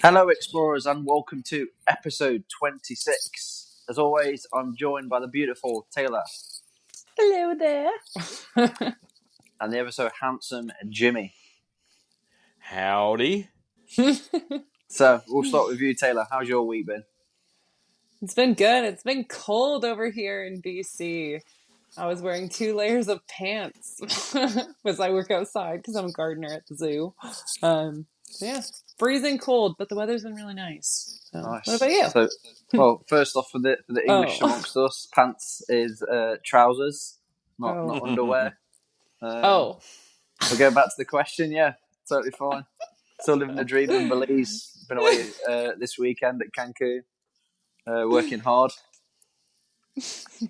Hello, explorers, and welcome to episode 26. As always, I'm joined by the beautiful Taylor Hello there. and the ever so handsome Jimmy. Howdy. So, we'll start with you, Taylor. How's your week been? It's been good. It's been cold over here in BC. I was wearing 2 layers of pants as I work outside because I'm a gardener at the zoo. So yeah, freezing cold, but the weather's been really nice. So, what about Nice. you? So, well, first off, for the English Oh, amongst us, pants is trousers, not oh, underwear. Um, oh. we'll go back to the question. Yeah, totally fine. Still living the dream in Belize. Been away this weekend at Cancun, working hard.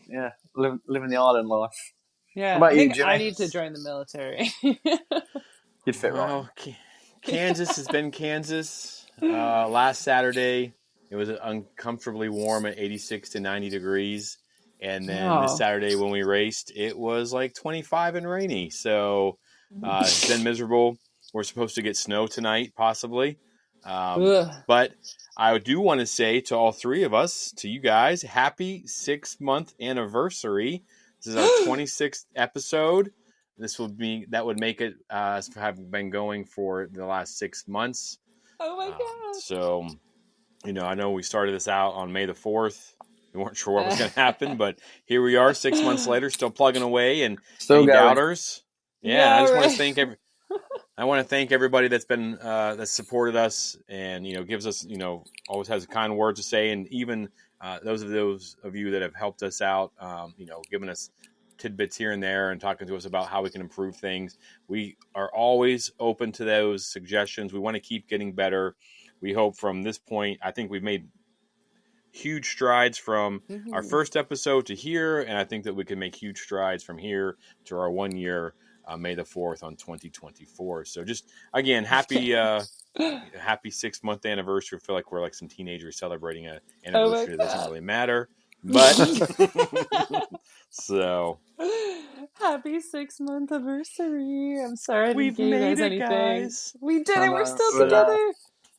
Yeah, living the island life. What Yeah, about I you, think I Jimmy? need to join the military. You'd fit right in. Well, Kansas has been Kansas. Last Saturday, it was uncomfortably warm at 86 to 90 degrees. And then this Oh. Saturday when we raced, it was like 25 and rainy. So it's been miserable. We're supposed to get snow tonight, possibly. Ugh. But I do want to say to all three of us, to you guys, happy 6-month anniversary. This is our 26th episode. That would make it have been going for the last 6 months. Oh my God. So, I know we started this out on May the 4th. We weren't sure what was going to happen, but here we are 6 months later, still plugging away. And Still any going. doubters? Yeah, Yeah, I just want right. to thank I want to thank everybody that's been that supported us and gives us always has a kind word to say, and even those of you that have helped us out, giving us tidbits here and there and talking to us about how we can improve things. We are always open to those suggestions. We want to keep getting better. We hope from this point, I think we've made huge strides from our first episode to here, and I think that we can make huge strides from here to our 1 year May the 4th on 2024. So just again, happy 6-month anniversary. I feel like we're like some teenagers celebrating an Oh my anniversary that doesn't God. really matter, but so Happy 6-month anniversary. I'm sorry I didn't we've give you made guys it, anything. guys. We did I it. We're know, still but, together.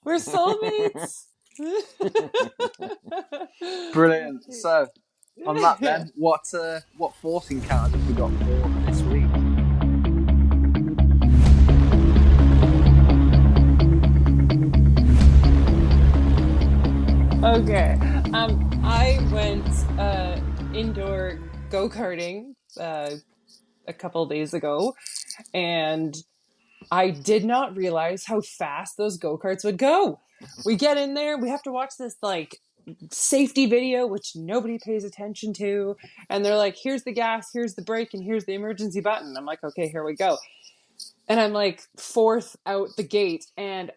We're soulmates. brilliant. So, on that then, what force encounters have we got for this week? Okay. I went indoor go-karting a couple days ago, and I did not realize how fast those go-karts would go. We get in there, we have to watch this like safety video, which nobody pays attention to. And they're like, here's the gas, here's the brake, and here's the emergency button. I'm like, okay, here we go. And I'm like fourth out the gate. And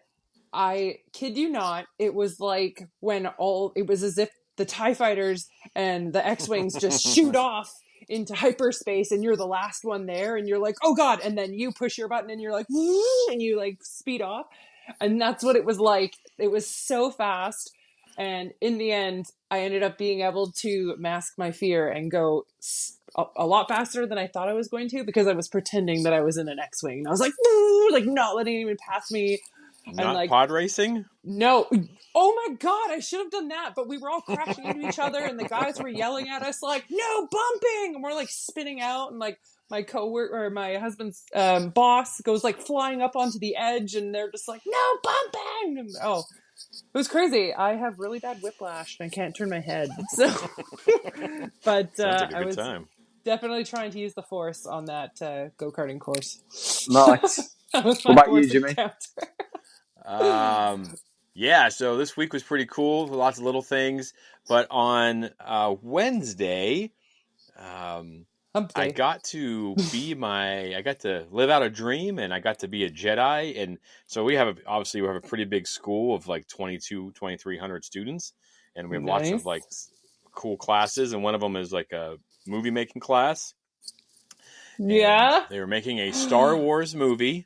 I kid you not, it was like it was as if the TIE fighters and the X-Wings just shoot off into hyperspace and you're the last one there and you're like, oh God. And then you push your button and you're like, and you like speed off. And that's what it was like. It was so fast. And in the end, I ended up being able to mask my fear and go a lot faster than I thought I was going to, because I was pretending that I was in an X-Wing. And I was like, not letting anyone pass me. Not like, pod racing? No. Oh my God, I should have done that. But we were all crashing into each other and the guys were yelling at us like, no bumping. And we're like spinning out, and like my coworker or my husband's boss goes like flying up onto the edge, and they're just like, no bumping. And, it was crazy. I have really bad whiplash and I can't turn my head. So, but Sounds like a I good was time. definitely trying to use the force on that go-karting course. Nice. That was What my about you, force Jimmy? encounter. Yeah, so this week was pretty cool. Lots of little things. But on Wednesday, I got to live out a dream, and I got to be a Jedi. And so we have a pretty big school of like 2,300 students, and we have lots of like cool classes. And one of them is like a movie making class. Yeah. And they were making a Star Wars movie,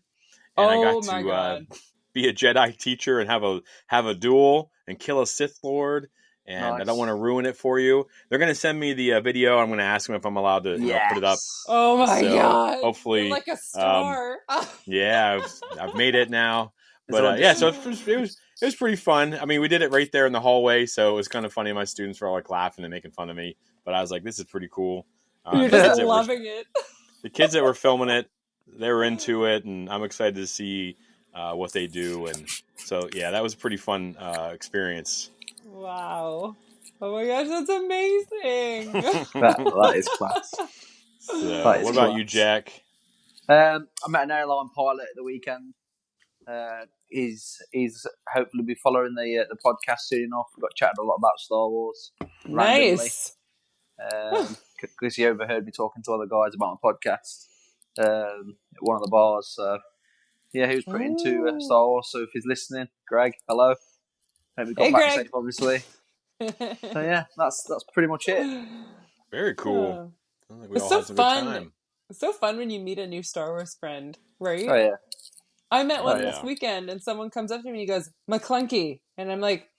and I got to be a Jedi teacher and have a duel and kill a Sith Lord. And nice. I don't want to ruin it for you. They're going to send me the video. I'm going to ask them if I'm allowed to put it up. Oh my God! Hopefully, you're like a star. Yeah, I've made it now. But yeah, so it was pretty fun. I mean, we did it right there in the hallway, so it was kind of funny. My students were all like laughing and making fun of me, but I was like, "This is pretty cool." You're The just kids that were loving it. the kids that were filming it, they were into it, and I'm excited to see what they do. And so yeah, that was a pretty fun experience. Wow. Oh my gosh, that's amazing. That is class. So, That is what about class. you, Jack? I met an airline pilot at the weekend. He's hopefully be following the podcast soon enough. We got chatted a lot about Star Wars randomly Nice. because he overheard me talking to other guys about my podcast at one of the bars. So yeah, he was pretty into Star Wars. So if he's listening, Greg, hello. Hope he got Hey, back Greg. safe, obviously. So yeah, that's pretty much it. Very cool. Oh. Sounds like we It's all so had some good fun. time. It's so fun when you meet a new Star Wars friend, right? Oh yeah. I met one Oh, this yeah. weekend, and someone comes up to me and he goes, "McClunky," and I'm like,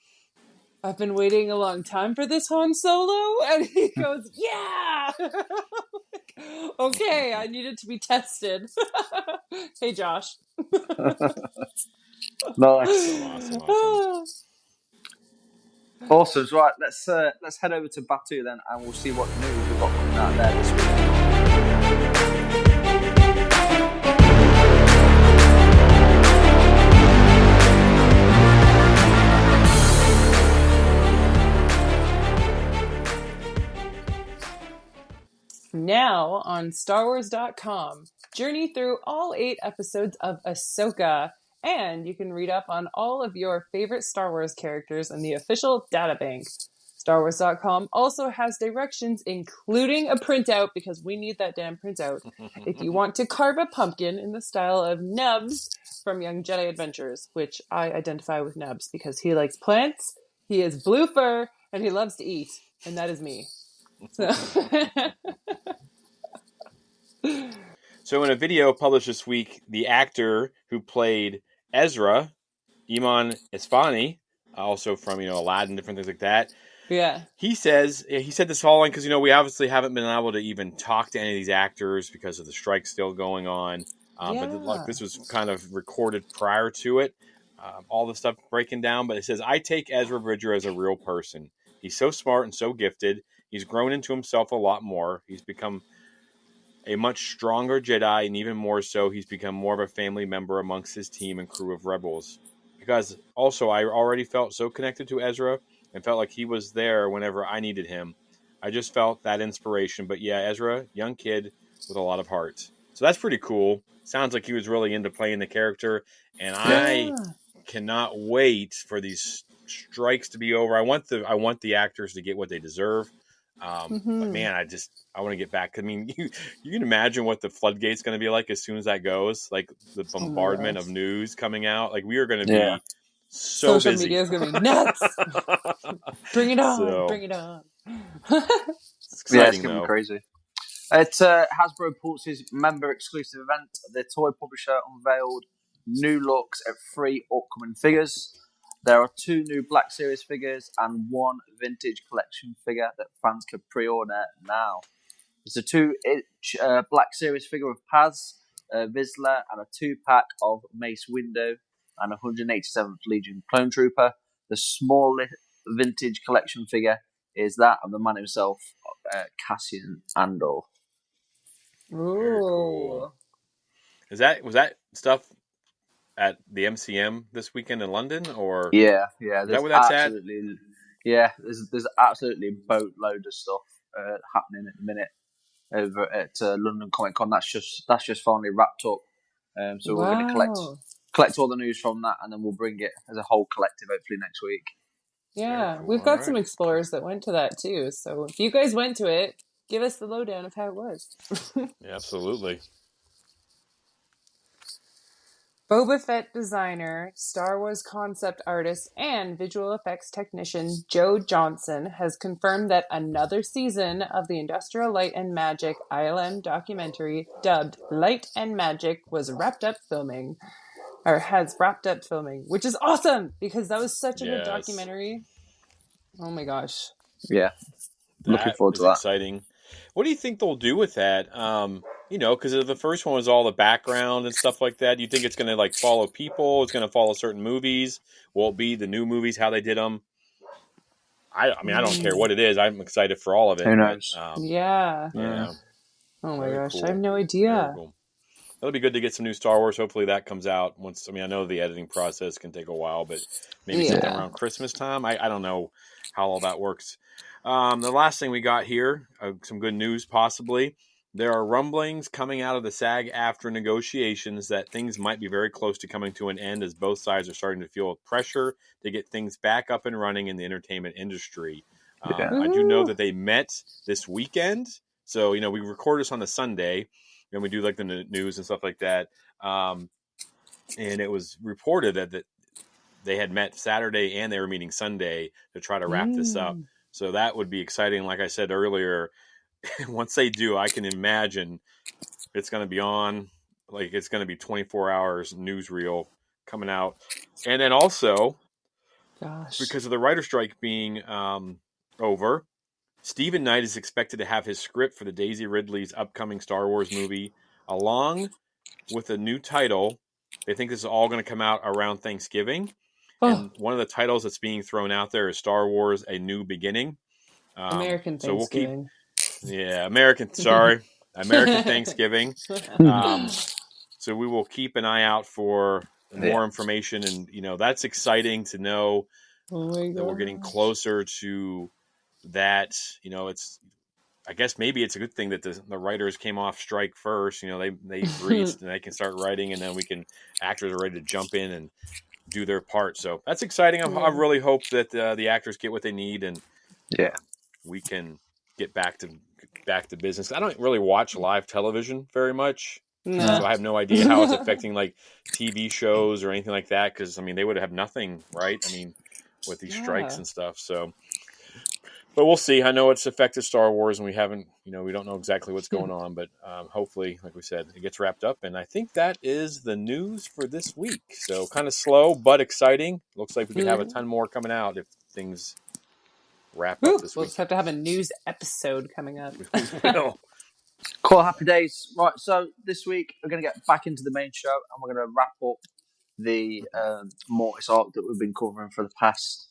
"I've been waiting a long time for this Han Solo," and he goes, "Yeah." Okay, I needed to be tested. Hey, Josh. Nice. Awesome. Awesome. Right, let's head over to Batu then, and we'll see what news we've got coming out there this week. Now on StarWars.com, journey through all 8 episodes of Ahsoka, and you can read up on all of your favorite Star Wars characters in the official databank. StarWars.com also has directions, including a printout, because we need that damn printout, if you want to carve a pumpkin in the style of Nubs from Young Jedi Adventures, which I identify with Nubs because he likes plants, he has blue fur, and he loves to eat, and that is me. So in a video published this week, the actor who played Ezra, Iman Esfahani, also from Aladdin, different things like that. Yeah. He said this following because we obviously haven't been able to even talk to any of these actors because of the strike still going on. But this was kind of recorded prior to it. All the stuff breaking down, but it says, "I take Ezra Bridger as a real person. He's so smart and so gifted. He's grown into himself a lot more. He's become a much stronger Jedi, and even more so, he's become more of a family member amongst his team and crew of rebels. Because also, I already felt so connected to Ezra and felt like he was there whenever I needed him. I just felt that inspiration. But yeah, Ezra, young kid with a lot of heart." So that's pretty cool. Sounds like he was really into playing the character, and I cannot wait for these strikes to be over. I want the actors to get what they deserve. But man, I want to get back. I mean, you can imagine what the floodgate's going to be like as soon as that goes. Like the bombardment of news coming out. Like we are going to be so social busy. media is going to be nuts. Bring it on! So, bring it on! It's exciting, it's going to be crazy. Hasbro Pulse's member exclusive event. The toy publisher unveiled new looks at 3 upcoming figures. There are 2 new Black Series figures and 1 vintage collection figure that fans can pre-order now. There's a 2-inch Black Series figure of Paz, Vizsla, and a 2-pack of Mace Windu and 187th Legion Clone Trooper. The small vintage collection figure is that of the man himself, Cassian Andor. Very cool. Was that stuff at the MCM this weekend in London, or yeah? Is that where that's absolutely, at? There's absolutely a boatload of stuff happening at the minute over at London Comic Con. That's just finally wrapped up. So we're going to collect all the news from that, and then we'll bring it as a whole collective hopefully next week. Yeah, cool. we've got some explorers that went to that too. So if you guys went to it, give us the lowdown of how it was. Yeah, absolutely. Boba Fett designer, Star Wars concept artist, and visual effects technician Joe Johnson has confirmed that another season of the Industrial Light and Magic ILM documentary, dubbed Light and Magic, has wrapped up filming, which is awesome because that was such a good documentary. Oh my gosh. Yeah. Looking forward to that. that. Exciting. What do you think they'll do with that? because the first one was all the background and stuff like that. Do you think it's going to like follow people? It's going to follow certain movies? Will it be the new movies, how they did them? I mean, I don't care what it is. I'm excited for all of it. Who But knows? Yeah. yeah, Oh my very gosh, I have cool. no Very idea. cool. It'll be good to get some new Star Wars. Hopefully that comes out once. I mean, I know the editing process can take a while, but maybe something Yeah. around Christmas time. I don't know how all that works. The last thing we got here, some good news possibly. There are rumblings coming out of the SAG-AFTRA negotiations that things might be very close to coming to an end as both sides are starting to feel pressure to get things back up and running in the entertainment industry. Yeah. I do know Ooh. that they met this weekend. So, we record this on the Sunday and we do like the news and stuff like that. And it was reported that they had met Saturday and they were meeting Sunday to try to wrap this up. So that would be exciting. Like I said earlier, once they do, I can imagine it's going to be on, like it's going to be 24 hours newsreel coming out. And then also, Gosh. because of the writer strike being over, Stephen Knight is expected to have his script for the Daisy Ridley's upcoming Star Wars movie, along with a new title. They think this is all going to come out around Thanksgiving. Oh, And one of the titles that's being thrown out there is Star Wars: A New Beginning. American So we'll keep, Thanksgiving. American Thanksgiving. Um, so we will keep an eye out for Yeah. more information, and that's exciting to know Oh my that we're getting gosh. closer to that. It's, I guess maybe it's a good thing that the writers came off strike first. They breathed and they can start writing, and then actors are ready to jump in and do their part. So that's exciting. I Yeah. really hope that the actors get what they need and Yeah. we can get back to business. I don't really watch live television very much, No. so Nah. I have no idea how it's affecting like TV shows or anything like that. Because I mean, they would have nothing, right? I mean, with these strikes Yeah. and stuff. So, but we'll see. I know it's affected Star Wars, and we haven't, we don't know exactly what's going on. But hopefully, like we said, it gets wrapped up. And I think that is the news for this week. So kind of slow but exciting. Looks like we could have a Yeah. ton more coming out if things wrap up Ooh, this we'll just week. have to have a news episode coming up. We will. Cool, happy days. Right, so this week we're going to get back into the main show and we're going to wrap up the Mortis Arc that we've been covering for the past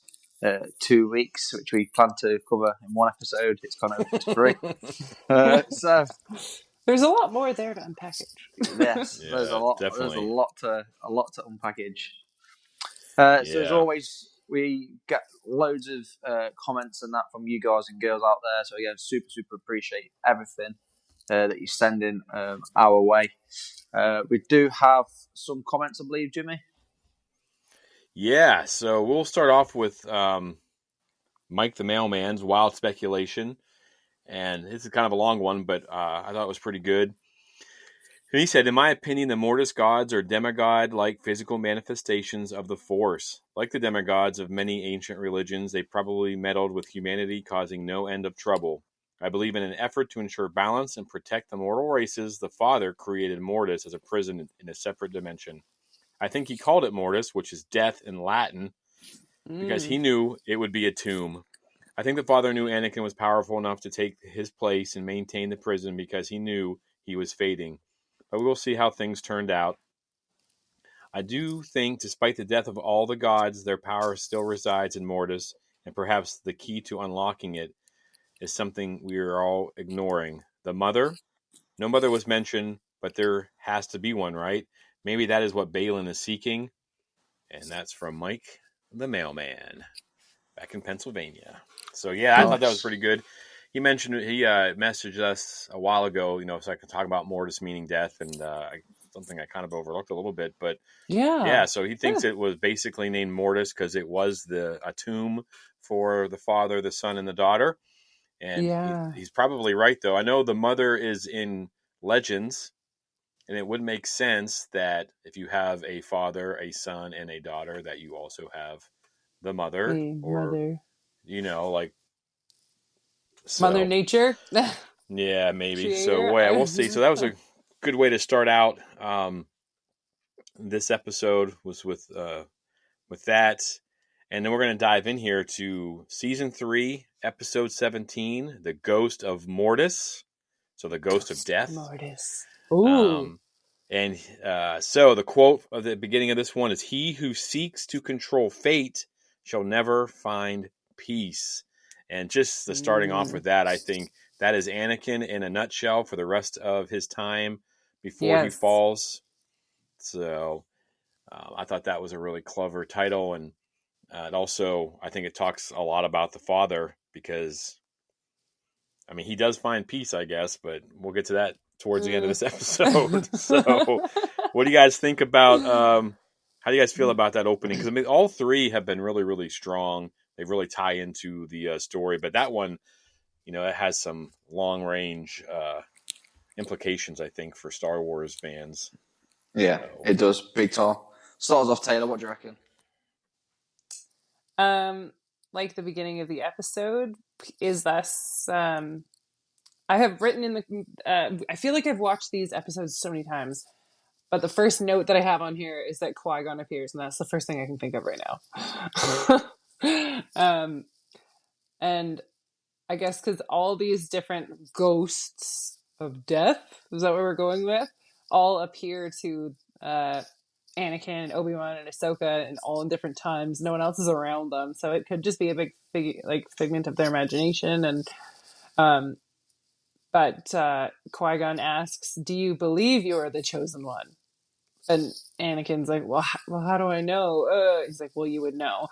2 weeks, which we plan to cover in one episode. It's gone over to 3. So There's a lot more there to unpackage. yes, there's a Yeah, lot. There's definitely. a lot to unpackage. So as Yeah. always, we get loads of comments and that from you guys and girls out there. So again, super appreciate everything that you're sending our way. We do have some comments, I believe, Jimmy. Yeah. So we'll start off with Mike the Mailman's Wild Speculation. And this is kind of a long one, but I thought it was pretty good. And he said, in my opinion, the Mortis gods are demigod-like physical manifestations of the Force. Like the demigods of many ancient religions, they probably meddled with humanity, causing no end of trouble. I believe in an effort to ensure balance and protect the mortal races, the Father created Mortis as a prison in a separate dimension. I think he called it Mortis, which is death in Latin, because he knew it would be a tomb. I think the Father knew Anakin was powerful enough to take his place and maintain the prison because he knew he was fading. But we will see how things turned out. I do think, despite the death of all the gods, their power still resides in Mortis, and perhaps the key to unlocking it is something we are all ignoring. The mother? No mother was mentioned, but there has to be one, right? Maybe that is what Balin is seeking. And that's from Mike the Mailman, back in Pennsylvania. So yeah, I thought that was Nice. pretty good. He messaged us a while ago, so I could talk about Mortis meaning death, and something I kind of overlooked a little bit, but yeah. Yeah. So he thinks it was basically named Mortis because it was a tomb for the father, the son, and the daughter. And Yeah. he's probably right, though. I know the mother is in Legends, and it would make sense that if you have a father, a son, and a daughter, that you also have the mother, A or mother. like Mother so. Nature. Yeah, maybe. So yeah, we'll see. Creator. So that was a good way to start out. This episode was with that, and then we're going to dive in here to season 3, episode 17, "The Ghost of Mortis." so the ghost of death. Mortis. Ooh. So the quote of the beginning of this one is, "He who seeks to control fate shall never find peace." And just the starting off with that, I think that is Anakin in a nutshell for the rest of his time before he falls. So I thought that was a really clever title, and it also, I think it talks a lot about the father, because I mean, he does find peace, I guess, but we'll get to that towards the end of this episode. So what do you guys think about, how do you guys feel about that opening? Because I mean, all three have been really, really strong. They really tie into the story, but that one, you know, it has some long range implications, I think, for Star Wars fans. Yeah, it does. Big time. Starts off, Taylor. What do you reckon? Like the beginning of the episode is thus. I have written in the. I feel like I've watched these episodes so many times, but the first note that I have on here is that Qui-Gon appears, and that's the first thing I can think of right now. And I guess because all these different ghosts of death, is that what we're going with? All appear to Anakin and Obi-Wan and Ahsoka, and all in different times. No one else is around them, so it could just be a big figment of their imagination. And but Qui-Gon asks, "Do you believe you are the chosen one?" And Anakin's like, "Well, how do I know?" He's like, "Well, you would know."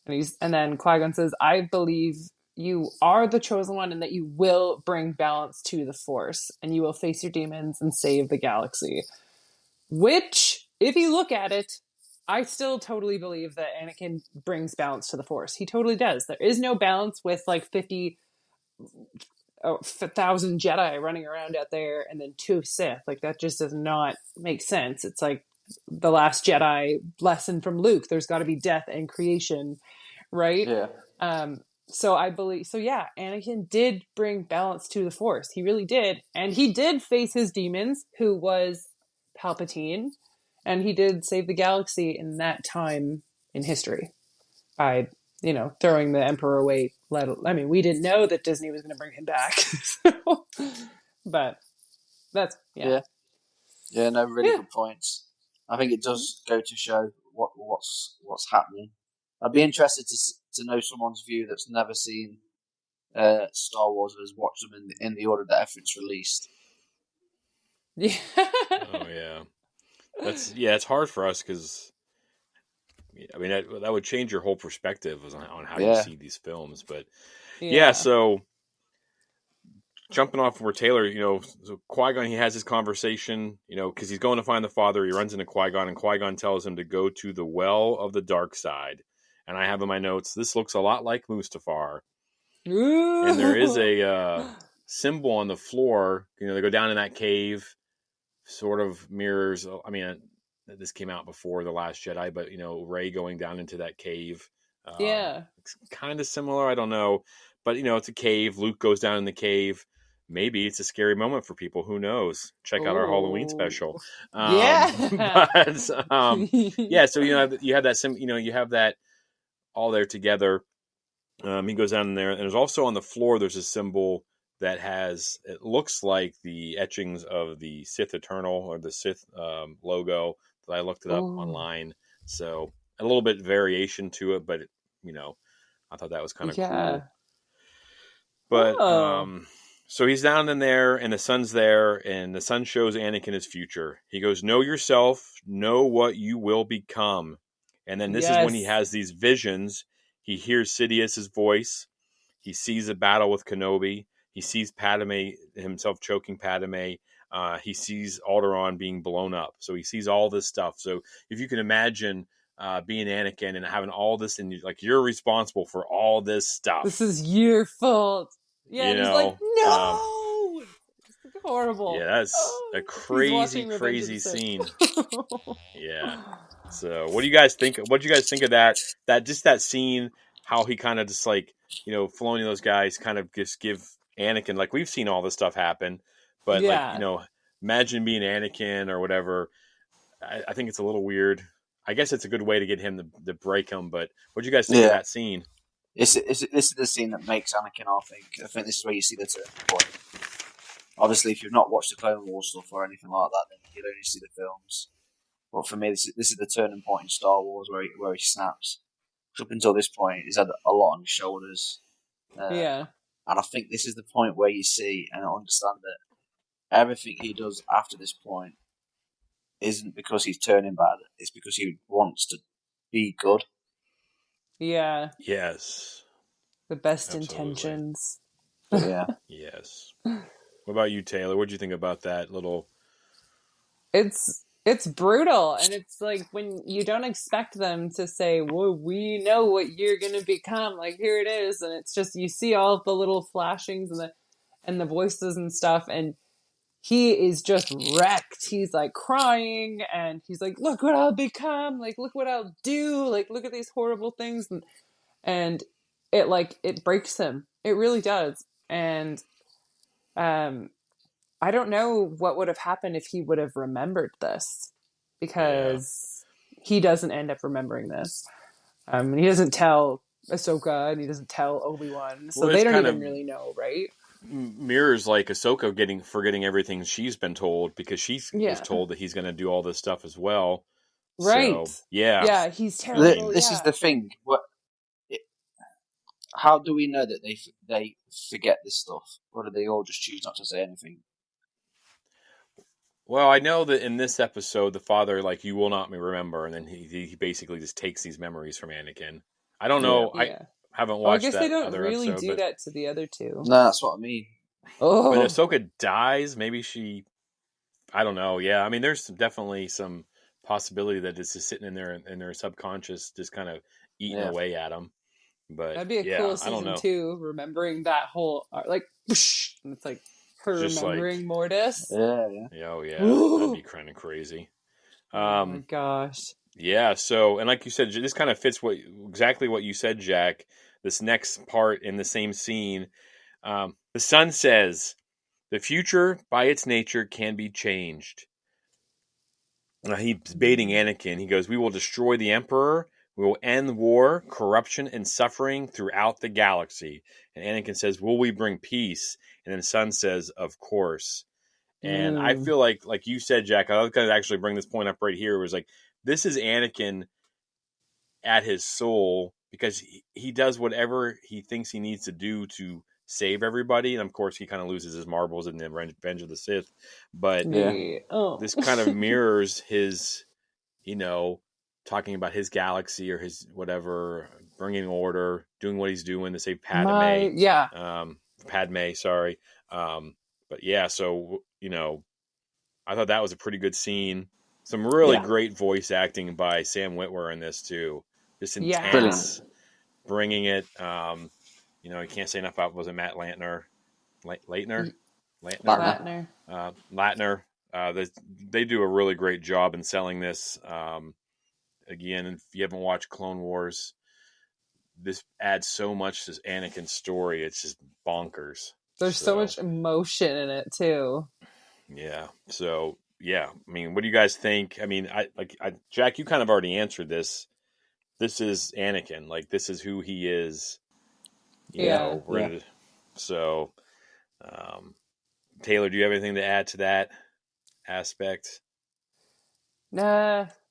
And then Qui-Gon says, "I believe you are the chosen one, and that you will bring balance to the Force, and you will face your demons and save the galaxy." Which, if you look at it, I still totally believe that Anakin brings balance to the Force. He totally does. There is no balance with like 50,000 Jedi running around out there and then 2 Sith. Like, that just does not make sense. It's like the Last Jedi lesson from Luke. There's got to be death and creation, right? Yeah. So I believe, so yeah, Anakin did bring balance to the Force. He really did. And he did face his demons, who was Palpatine, and he did save the galaxy in that time in history by, you know, throwing the Emperor away. I mean, we didn't know that Disney was going to bring him back. But that's, Yeah, no, really good points. I think it does go to show what's happening. I'd be interested to know someone's view that's never seen Star Wars and has watched them in the order that everything's released. Yeah. Oh yeah, it's hard for us because I mean that would change your whole perspective on how you see these films. But so jumping off where Taylor, you know, so Qui-Gon, he has his conversation, you know, because he's going to find the father. He runs into Qui-Gon, and Qui-Gon tells him to go to the well of the dark side. And I have in my notes, this looks a lot like Mustafar. Ooh. And there is a symbol on the floor. You know, they go down in that cave, sort of mirrors. I mean, this came out before The Last Jedi, but, you know, Rey going down into that cave. It's kind of similar. I don't know. But, you know, it's a cave. Luke goes down in the cave. Maybe it's a scary moment for people. Who knows? Check out our Halloween special. Yeah. But so you know, you have that. You know, you have that all there together. He goes down in there, and there's also on the floor. There's a symbol that has. It looks like the etchings of the Sith Eternal or the Sith logo. I looked it up online, so a little bit variation to it, but you know, I thought that was kind of cool. But so he's down in there, and the sun's there, and the sun shows Anakin his future. He goes, "Know yourself, know what you will become." And then this is when he has these visions. He hears Sidious's voice. He sees a battle with Kenobi. He sees Padme himself choking Padme. He sees Alderaan being blown up. So he sees all this stuff. So if you can imagine being Anakin and having all this, and like you're responsible for all this stuff. This is your fault. Yeah, and he's like, no! It's horrible. Yeah, that's a crazy scene. Yeah. So what do you guys think? What do you guys think of that? That scene, how he kind of just like, you know, Filoni, those guys kind of just give Anakin, like we've seen all this stuff happen, but like, you know, imagine being Anakin or whatever. I think it's a little weird. I guess it's a good way to get him to break him, but what do you guys think of that scene? This is the scene that makes Anakin, I think. I think this is where you see the turning point. Obviously, if you've not watched the Clone Wars stuff or anything like that, then you'll only see the films. But for me, this is the turning point in Star Wars where he snaps. 'Cause up until this point, he's had a lot on his shoulders, Yeah. and I think this is the point where you see and understand that everything he does after this point isn't because he's turning bad. It's because he wants to be good. Yeah. Yes. The best Absolutely. intentions. But yeah, Yes. What about you, Taylor? What do you think about that little? It's brutal, and it's like when you don't expect them to say, well, we know what you're gonna become, like here it is, and it's just you see all of the little flashings and the voices and stuff, and he is just wrecked. He's like crying, and he's like, look what I'll become, like look what I'll do, like look at these horrible things, and it breaks him. It really does. And um I don't know what would have happened if he would have remembered this, Yeah. because he doesn't end up remembering this. He doesn't tell Ahsoka, and he doesn't tell Obi-Wan, so Well, they it's don't kind even of really know, right? mirrors like Ahsoka forgetting everything she's been told because she was Yeah, told that he's going to do all this stuff as well. right. So yeah, Yeah, he's I mean, terrible. this is Yeah, the thing. How do we know that they forget this stuff, or do they all just choose not to say anything? well, I know that in this episode, the father like you will not remember, and then he basically just takes these memories from Anakin. I don't Yeah. know. I yeah. haven't Oh, I watched guess they that don't other really episode, do but that to the other two. No, that's what I mean. but Oh, Ahsoka dies. Maybe she. I don't know. Yeah, I mean, there's definitely some possibility that it's just sitting in their subconscious, just kind of eating Yeah, away at them. But that'd be a yeah, cool I don't season know. 2, remembering that whole like, whoosh, and it's like her Just like, remembering Mortis. yeah. yeah, oh yeah, that'd be Ooh. kind of crazy. Oh my Um, gosh. yeah. So, and like you said, this kind of fits exactly what you said, Jack. This next part in the same scene, the son says, "The future, by its nature, can be changed." He's baiting Anakin. He goes, "We will destroy the Emperor. We will end war, corruption, and suffering throughout the galaxy." And Anakin says, "Will we bring peace?" And then Son says, "Of course." And I Mm, feel like you said, Jack, I was going to actually bring this point up right here. It was like, this is Anakin at his soul because he does whatever he thinks he needs to do to save everybody. And of course, he kind of loses his marbles in the Revenge of the Sith. But Yeah. yeah. Oh. this kind of mirrors his, you know, talking about his galaxy or his whatever, bringing order, doing what he's doing to save Padme. Yeah. Padme, sorry. But yeah, so, I thought that was a pretty good scene. Some really Yeah. great voice acting by Sam Witwer in this too. Just Yeah. Brilliant. intense, bringing it. You can't say enough about, was it Matt Lantner? Leitner? Latner? Latner. Latner. Latner. They do a really great job in selling this. Again, if you haven't watched Clone Wars, this adds so much to Anakin's story. It's just bonkers. There's so So much emotion in it too. yeah. So yeah. I mean, what do you guys think? I mean, Jack, you kind of already answered this. This is Anakin. Like, this is who he is. Yeah. Yeah. So, um, Taylor, do you have anything to add to that aspect?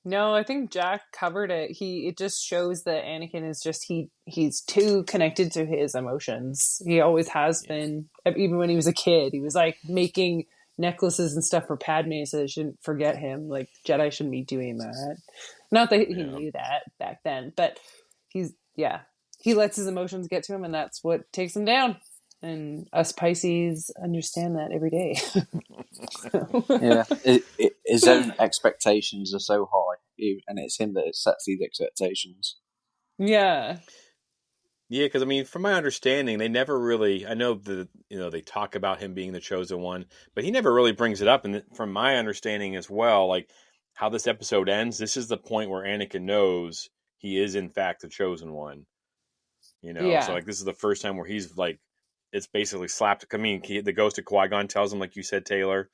No, I think Jack covered it. It just shows that Anakin is just he's too connected to his emotions. He always has Yeah. been. Even when he was a kid, he was like making necklaces and stuff for Padme so they shouldn't forget him. Like Jedi shouldn't be doing that. Not that he Yeah. knew that back then, but he lets his emotions get to him, and that's what takes him down. And us Pisces understand that every day. Yeah. His own expectations are so high, and it's him that sets these expectations. Yeah. Yeah, because I mean, from my understanding, they never really. I know they talk about him being the chosen one, but he never really brings it up. And from my understanding as well, like how this episode ends, this is the point where Anakin knows he is in fact the chosen one. So Yeah. like this is the first time where he's like, it's basically slapped. I mean, the ghost of Qui-Gon tells him, like you said, Taylor,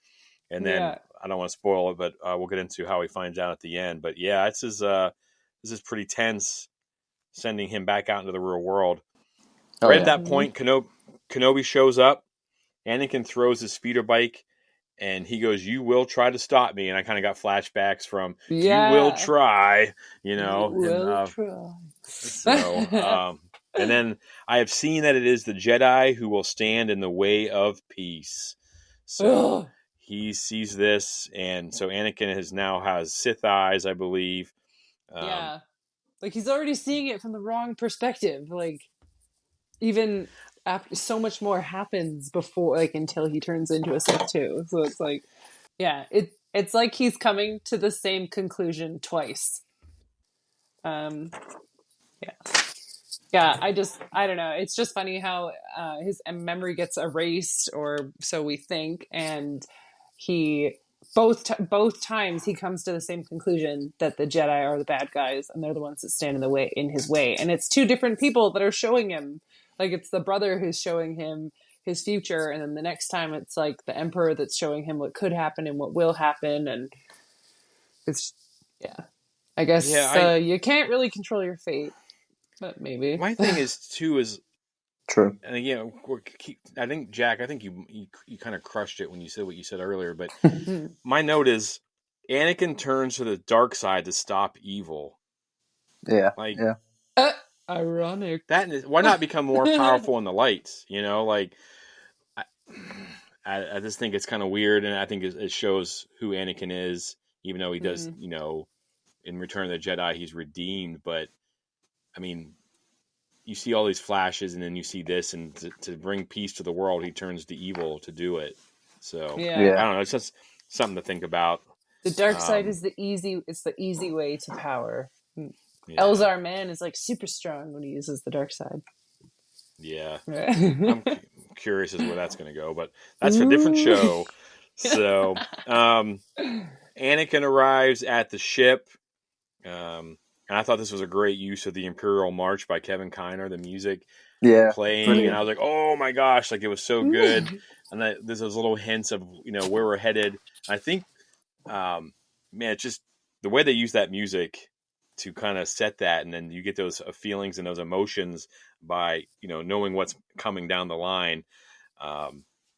and then Yeah. I don't want to spoil it, but we'll get into how he finds out at the end. But yeah, this is pretty tense, sending him back out into the real world. Oh Right at yeah. that point, Kenobi shows up, Anakin throws his speeder bike, and he goes, "You will try to stop me." And I kind of got flashbacks from "You will Yeah. try," You and will try. and then I have seen that it is the Jedi who will stand in the way of peace. So Ugh. he sees this, and so Anakin now has Sith eyes, I believe. Yeah. Like he's already seeing it from the wrong perspective. Like even after so much more happens before, like until he turns into a Sith too. So it's like, yeah, it's like he's coming to the same conclusion twice. Yeah. Yeah, I don't know. It's just funny how his memory gets erased, or so we think, and he both times he comes to the same conclusion that the Jedi are the bad guys, and they're the ones that stand in his way, and it's two different people that are showing him. Like it's the brother who's showing him his future, and then the next time it's like the Emperor that's showing him what could happen and what will happen, and it's yeah. I Yeah, guess you can't really control your fate, but maybe. my thing is too is, True. and again, I think Jack, I think you kind of crushed it when you said what you said earlier. But my note is, Anakin turns to the dark side to stop evil. Yeah. Like Yeah. Ironic. why not become more powerful in the light? Like I, I just think it's kind of weird, and I think it shows who Anakin is, even though he does, in Return of the Jedi, he's redeemed. But I mean, you see all these flashes, and then you see this, and to bring peace to the world, he turns to evil to do it. So Yeah. I don't know. It's just something to think about. The dark side is it's the easy way to power. Yeah. Elzar Mann is like super strong when he uses the dark side. Yeah. I'm curious as to where that's going to go, but that's for a different show. So, Anakin arrives at the ship. And I thought this was a great use of the Imperial March by Kevin Kiner, the music playing. Brilliant. And I was like, oh my gosh, like it was so good. And there's those little hints of, where we're headed. I think, man, it's just the way they use that music to kind of set that. And then you get those feelings and those emotions by, knowing what's coming down the line.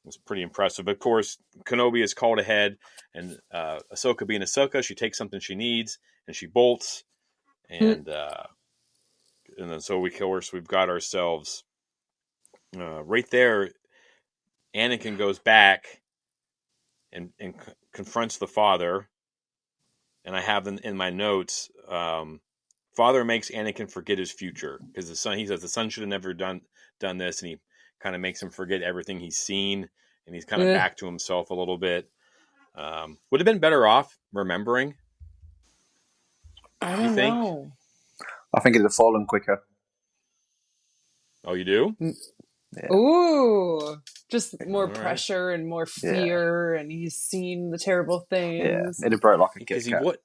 It's pretty impressive. But of course, Kenobi is called ahead, and Ahsoka being Ahsoka, she takes something she needs and she bolts, and then so we've got ourselves right there. Anakin goes back and confronts the father, and I have them in my notes. Father makes Anakin forget his future because he says the son should have never done this, and he kind of makes him forget everything he's seen, and he's kind of back to himself a little bit. Would have been better off remembering. I don't know. I think it'd have fallen quicker. Oh, you do? Yeah. Ooh, just more pressure and more fear, and he's seen the terrible things. Yeah, it'd have broke like a because Kit Kat.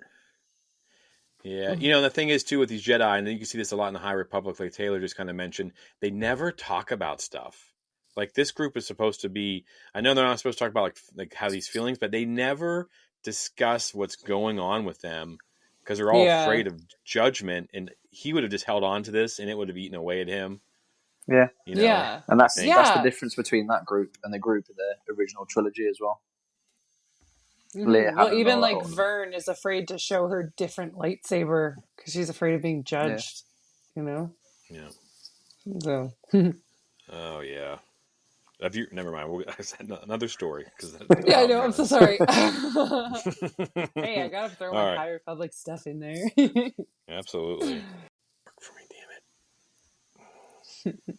Yeah, the thing is too with these Jedi, and you can see this a lot in the High Republic, like Taylor just kind of mentioned, they never talk about stuff. Like this group is supposed to be, I know they're not supposed to talk about like how these feelings, but they never discuss what's going on with them because they're all afraid of judgment, and he would have just held on to this and it would have eaten away at him. Yeah. And that's the difference between that group and the group of the original trilogy as well. Well, even like Vern is afraid to show her different lightsaber because she's afraid of being judged. Yeah. So. Oh yeah. Never mind. I said another story yeah, I know. I'm so sorry. Hey, I gotta throw my High Republic stuff in there. Absolutely. Work for me, damn it.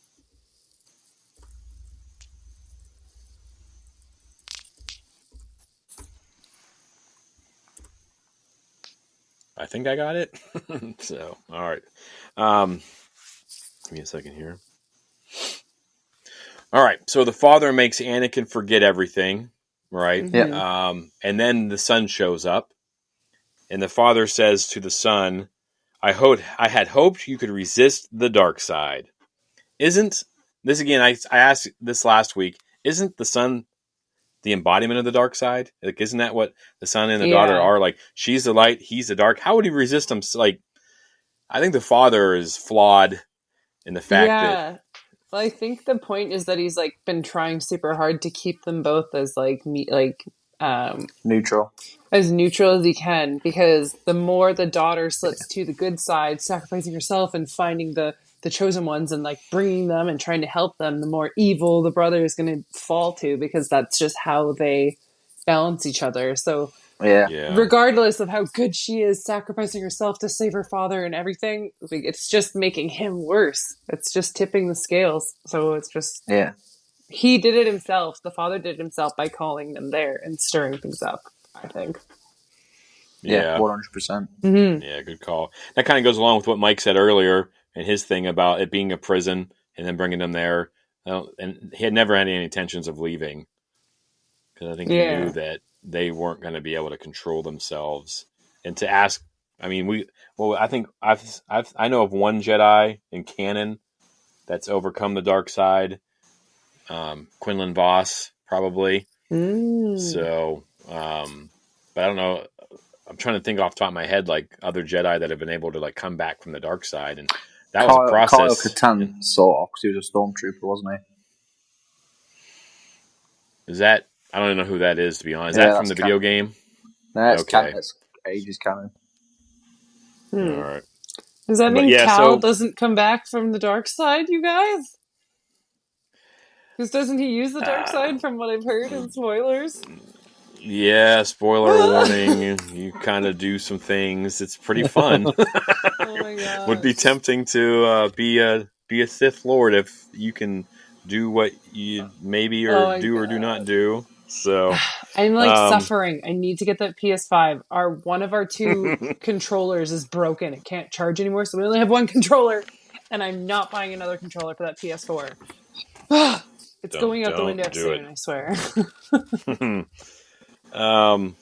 I think I got it. So, all right. Give me a second here. All right. So the father makes Anakin forget everything, right? Yeah. And then the son shows up, and the father says to the son, I had hoped you could resist the dark side. Isn't this again? I asked this last week. Isn't the son the embodiment of the dark side? Like, isn't that what the son and the daughter are? Like, she's the light, he's the dark. How would he resist them? Like, I think the father is flawed in the fact that, I think the point is that he's like been trying super hard to keep them both as like Neutral. as neutral as he can, because the more the daughter slips to the good side, sacrificing herself and finding the chosen ones and like bringing them and trying to help them, the more evil the brother is going to fall to, because that's just how they balance each other. So Yeah. Yeah. regardless of how good she is sacrificing herself to save her father and everything, like, it's just making him worse. It's just tipping the scales. So it's just, Yeah. he did it himself. The father did it himself by calling them there and stirring things up, I think. Yeah. Yeah. 100%. Mm-hmm. Yeah. Good call. That kind of goes along with what Mike said earlier and his thing about it being a prison and then bringing them there. And he had never had any intentions of leaving because I think he knew Yeah. that they weren't going to be able to control themselves. And to ask, I mean, I think I know of one Jedi in canon that's overcome the dark side. Quinlan Voss, probably. Mm. So, but I don't know. I'm trying to think off the top of my head, like other Jedi that have been able to like come back from the dark side, and that was a Kyle process. And Katarn, sort of, because he was a stormtrooper, wasn't is that I don't even know who that is, to be honest. Is he? Yeah, that from that's the video canon. game? No, it's canon. Okay, It's ages canon. all Hmm. right. Does that But mean yeah, Cal so doesn't come back from the dark side, you guys? Because doesn't he use the dark uh, side from what I've heard in spoilers? yeah, spoiler Oh warning. You kind of do some things. It's pretty fun. my Would be gosh. tempting to be a Sith Lord if you can do what you maybe Oh or my do not god. do. So, I'm like um, suffering. I need to get that PS5. One of our two controllers is broken. It can't charge anymore, so we only have one controller, and I'm not buying another controller for that PS4. It's going out the window don't do soon, I swear. it. um,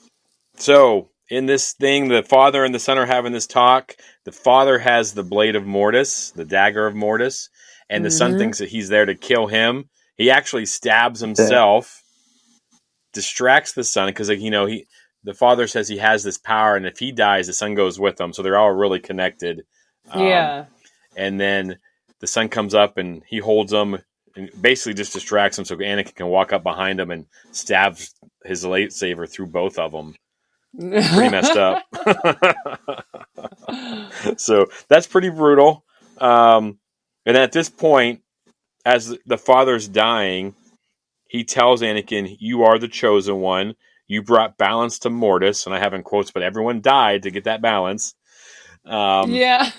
so in this thing, the father and the son are having this talk. The father has the blade of Mortis, the dagger of Mortis, and the son Mm-hmm. thinks that he's there to kill him. He actually stabs Yeah. himself, distracts the son because, like, the father says he has this power, and if he dies, the son goes with him. So they're all really connected. Um, Yeah. and then the son comes up and he holds him and basically just distracts him so Anakin can walk up behind him and stabs his lightsaber through both of them. Pretty messed up. So that's pretty brutal. And at this point, as the father's dying, he tells Anakin, "You are the chosen one. You brought balance to Mortis," and I have in quotes, but everyone died to get that balance. Um, Yeah.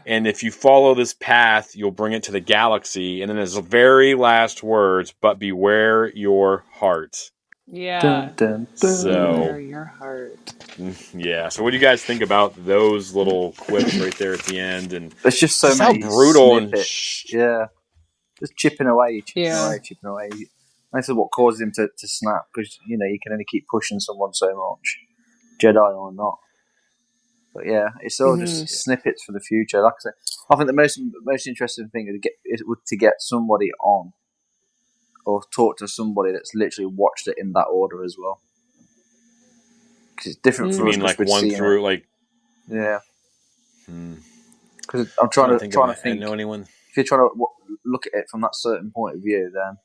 and if you follow this path, you'll bring it to the galaxy. And then his very last words, "But beware your heart." Yeah. Dun, dun, So, Beware your heart. yeah. So, what do you guys think about those little quips right there at the end? And There's just so just how many brutal and snippets. Yeah. Just chipping away, chipping Yeah. away, chipping away. And this is what causes him to snap, because, you can only keep pushing someone so much, Jedi or not. But yeah, it's all Mm-hmm. just snippets for the future. Like I said, I think the most interesting thing would to get somebody on, or talk to somebody that's literally watched it in that order as well. Because it's different you for us Mm. mean because like we've one seen it. through like. Yeah, Hmm, because I'm trying to think if trying to I think. know anyone. If you're trying to look at it from that certain point of view, then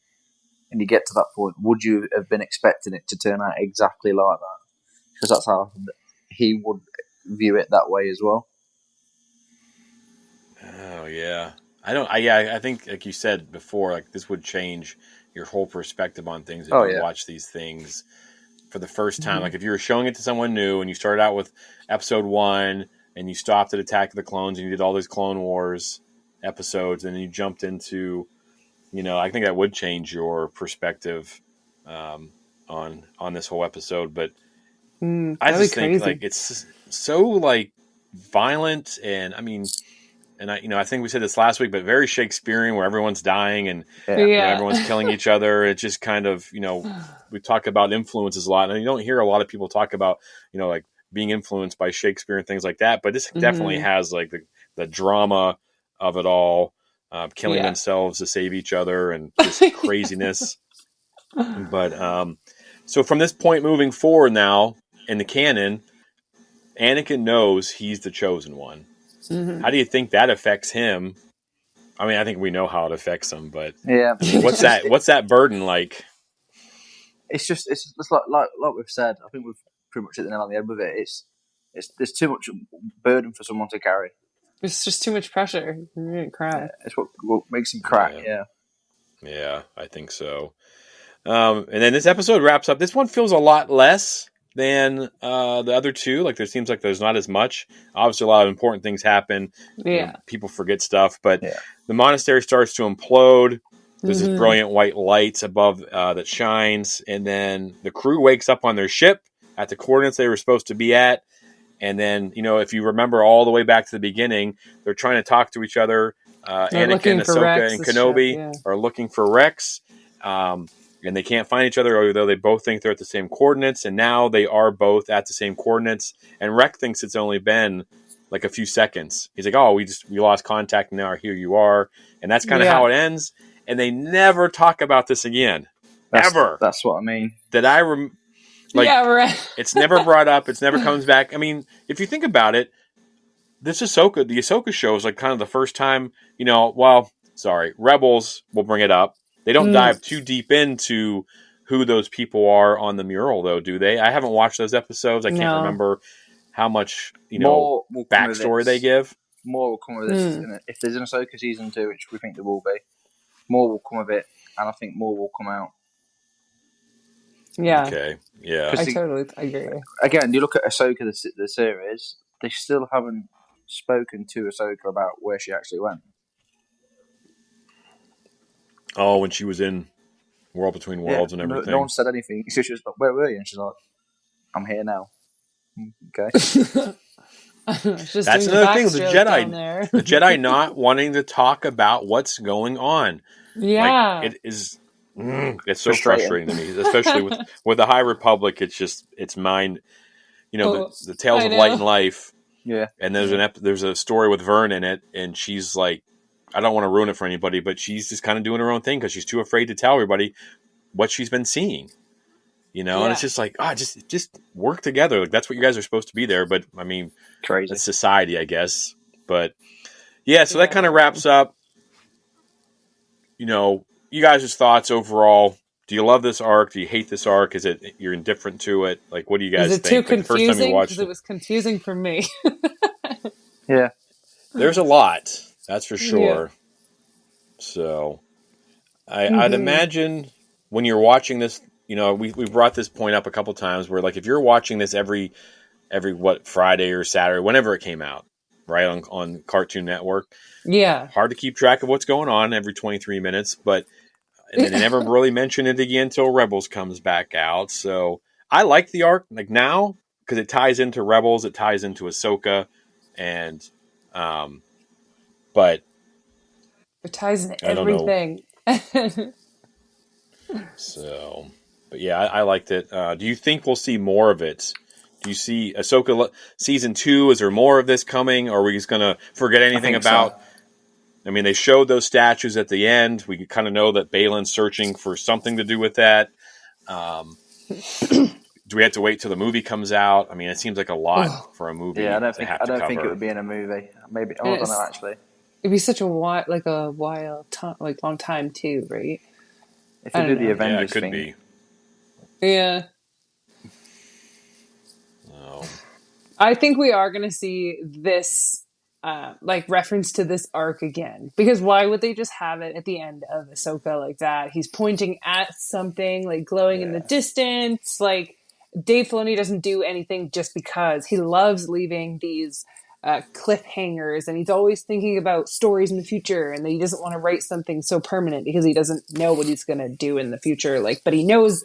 and you get to that point, would you have been expecting it to turn out exactly like that? Because that's how he would view it that way as well. Oh yeah, I don't. I think like you said before, like this would change your whole perspective on things if Oh you yeah, watch these things for the first time. Mm-hmm. Like if you were showing it to someone new and you started out with episode 1 and you stopped at Attack of the Clones and you did all these Clone Wars episodes and then you jumped into, I think that would change your perspective um, on this whole episode. But I That'd be just think like crazy. it's so like violent, and I mean, and I think we said this last week, but very Shakespearean, where everyone's dying and yeah, everyone's Yeah. killing each other. It just kind of we talk about influences a lot, and you don't hear a lot of people talk about like being influenced by Shakespeare and things like that. But this definitely Mm-hmm. has like the drama of it all, killing Yeah. themselves to save each other, and just craziness. But so from this point moving forward now in the canon, Anakin knows he's the chosen one. Mm-hmm. How do you think that affects him I mean, I think we know how it affects them, but Yeah, I mean, it's just what's that burden like? it's like we've said. I think we've pretty much hit the nail on the head with it. It's there's too much burden for someone to carry. It's just too much pressure. You're gonna cry. It's what makes them crack. Yeah, Yeah, yeah, I think so. And then this episode wraps up. This one feels a lot less than the other two. Like there seems like there's not as much. Obviously, a lot of important things happen. You know, Yeah. people forget stuff, but yeah, the monastery starts to implode. There's this Mm-hmm. brilliant white light above that shines, and then the crew wakes up on their ship at the coordinates they were supposed to be at. And then, you know, if you remember all the way back to the beginning, they're trying to talk to each other. They're Anakin, looking for Ahsoka, and Rex's ship, Kenobi yeah. are looking for Rex. And they can't find each other, although they both think they're at the same coordinates. And now they are both at the same coordinates. And Rex thinks it's only been like a few seconds. He's like, "Oh, we lost contact, and now here you are." And that's kind of how it ends. And they never talk about this again, ever. That's what I mean. That I like. Yeah, right. It's never brought up. It's never comes back. I mean, if you think about it, the Ahsoka show is like kind of the first time, you know, well, sorry, Rebels will bring it up. They don't dive too deep into who those people are on the mural, though, do they? I haven't watched those episodes. I can't remember how much, you know, backstory they give. More will come of this. If there's an Ahsoka season 2, which we think there will be, more will come of it, and I think more will come out. Yeah. Okay. Yeah. I totally agree. Again, you look at Ahsoka, the series, they still haven't spoken to Ahsoka about where she actually went. Oh, when she was in World Between Worlds and everything. No one said anything. So she was like, "Where were you?" And she's like, "I'm here now." Okay. That's another thing. The Jedi, the Jedi not wanting to talk about what's going on. Yeah, like, it is. It's so frustrating to me, especially with the High Republic. It's mind. You know, the Tales of Light and Life. Yeah. And there's a story with Vern in it, and she's like, I don't want to ruin it for anybody, but she's just kind of doing her own thing because she's too afraid to tell everybody what she's been seeing. You know, and it's just like, just work together. Like that's what you guys are supposed to be there. But I mean, crazy. That's society, I guess. But yeah, so that kind of wraps up. You know, you guys' thoughts overall. Do you love this arc? Do you hate this arc? Is it you're indifferent to it? Like, what do you guys think? Is it too like, confusing? The first time you watched it was confusing for me. Yeah, there's a lot. That's for sure. Yeah. So, I'd imagine when you're watching this, you know, we brought this point up a couple times where, like, if you're watching this every Friday or Saturday, whenever it came out, right on Cartoon Network, hard to keep track of what's going on every 23 minutes, but. And then they never really mention it again until Rebels comes back out. So I like the arc like now because it ties into Rebels, it ties into Ahsoka, and but it ties into everything. So, but yeah, I liked it. Do you think we'll see more of it? Do you see Ahsoka season 2? Is there more of this coming? Or are we just gonna forget anything about? So. I mean, they showed those statues at the end. We kind of know that Balin's searching for something to do with that. Do we have to wait till the movie comes out? I mean, it seems like a lot for a movie. Yeah, I don't think it would be in a movie. Maybe I don't know actually. It'd be such a long time too, right? If they do the Avengers thing, it could be. Yeah. Oh. I think we are going to see this. Reference to this arc again, because why would they just have it at the end of Ahsoka like that? He's pointing at something like glowing in the distance. Like Dave Filoni doesn't do anything just because. He loves leaving these cliffhangers, and he's always thinking about stories in the future, and he doesn't want to write something so permanent because he doesn't know what he's going to do in the future. Like, but he knows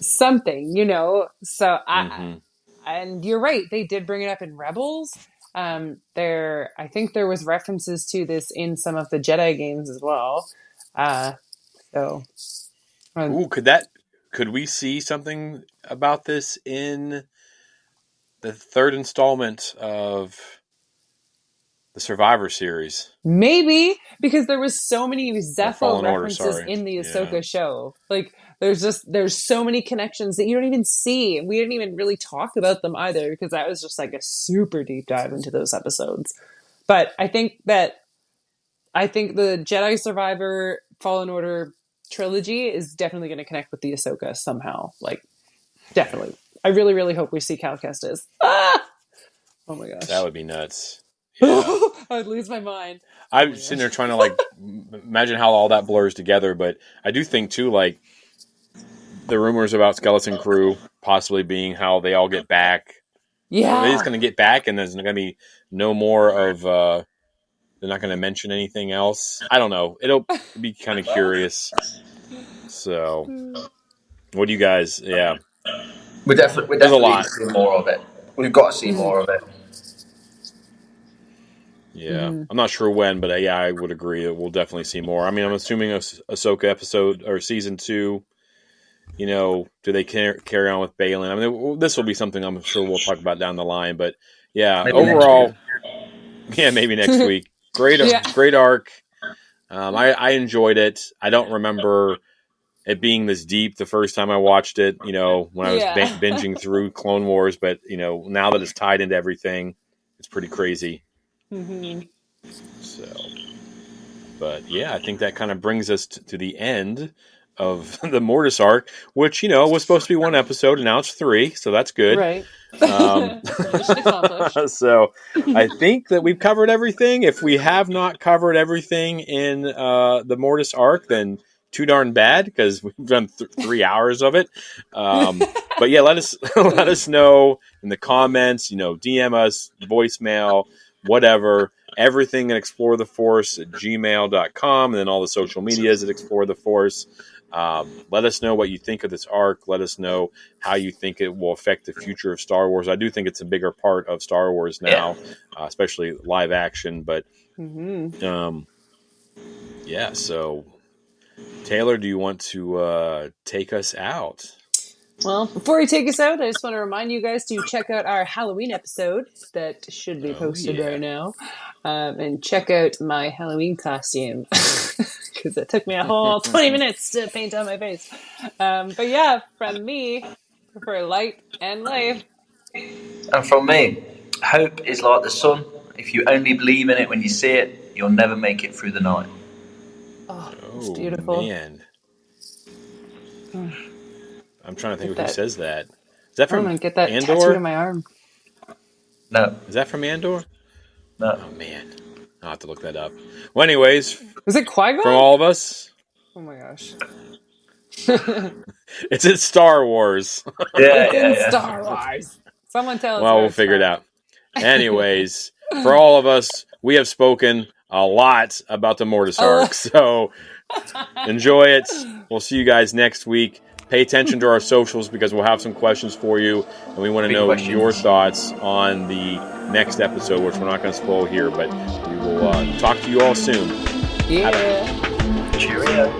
something, you know. So and you're right, they did bring it up in Rebels. I think there was references to this in some of the Jedi games as well. Could we see something about this in the third installment of the Survivor series? Maybe, because there was so many Zephyr references in the Ahsoka show. Like, there's so many connections that you don't even see. We didn't even really talk about them either, because that was just like a super deep dive into those episodes. But I think that I think the Jedi Survivor Fallen Order trilogy is definitely going to connect with the Ahsoka somehow. Like, definitely. I really, really hope we see Cal Kestis. Ah! Oh my gosh. That would be nuts. Yeah. I would lose my mind. I'm sitting there trying to like imagine how all that blurs together, but I do think too, like the rumors about Skeleton Crew possibly being how they all get back. Are they just Yeah. going to get back and there's going to be no more of, they're not going to mention anything else? I don't know. It'll be kind of curious. So, what do you guys, yeah. We're There's a definitely lot. see more of it. We've got to see Mhm. more of it. Yeah. I'm not sure when, but yeah, I would agree that we'll definitely see more. I mean, I'm assuming Ahsoka episode or season 2, you know, do they carry on with Balin? I mean, this will be something I'm sure we'll talk about down the line, but yeah, Maybe next overall, week. yeah, maybe next week. Great, Yeah. great arc. I enjoyed it. I don't remember it being this deep the first time I watched it, you know, when I was Yeah. binging through Clone Wars, but you know, now that it's tied into everything, it's pretty crazy. Mhm. So, but yeah, I think that kind of brings us to the end of the Mortis arc, which, you know, was supposed to be 1 episode and now it's 3, so that's good. Right. Mission accomplished. So I think that we've covered everything. If we have not covered everything in the Mortis arc, then too darn bad, because we've done 3 hours of it. But yeah, let us let us know in the comments. You know, DM us, voicemail, whatever. Everything at exploretheforce@gmail.com, and then all the social medias at Explore the Force. Let us know what you think of this arc. Let us know how you think it will affect the future of Star Wars. I do think it's a bigger part of Star Wars now, especially live action. But yeah, so Taylor, do you want to take us out? Well, before we take us out, I just want to remind you guys to check out our Halloween episode that should be posted right now. And check out my Halloween costume because it took me a whole 20 minutes to paint on my face. But yeah, from me, prefer light and life. And from me, hope is like the sun. If you only believe in it when you see it, you'll never make it through the night. Oh, it's Oh beautiful. man, I'm trying to think Get of who that. says that. Is that I don't from know, get that tattooed on Andor? my arm. No, Is that from Andor? no. Oh man, I'll have to look that up. Well, anyways, Was it from Qui-Gon? all of us, Oh my gosh. it's in Star Wars. Yeah, It's in yeah, Star Wars. Someone tell us Well, where we'll it's figure it from. out. Anyways, for all of us, we have spoken a lot about the Mortis arc. So enjoy it. We'll see you guys next week. Pay attention to our socials because we'll have some questions for you, and we want to Big know your questions. thoughts on the next episode, which we're not going to spoil here, but we will talk to you all soon. Yeah. Cheerio.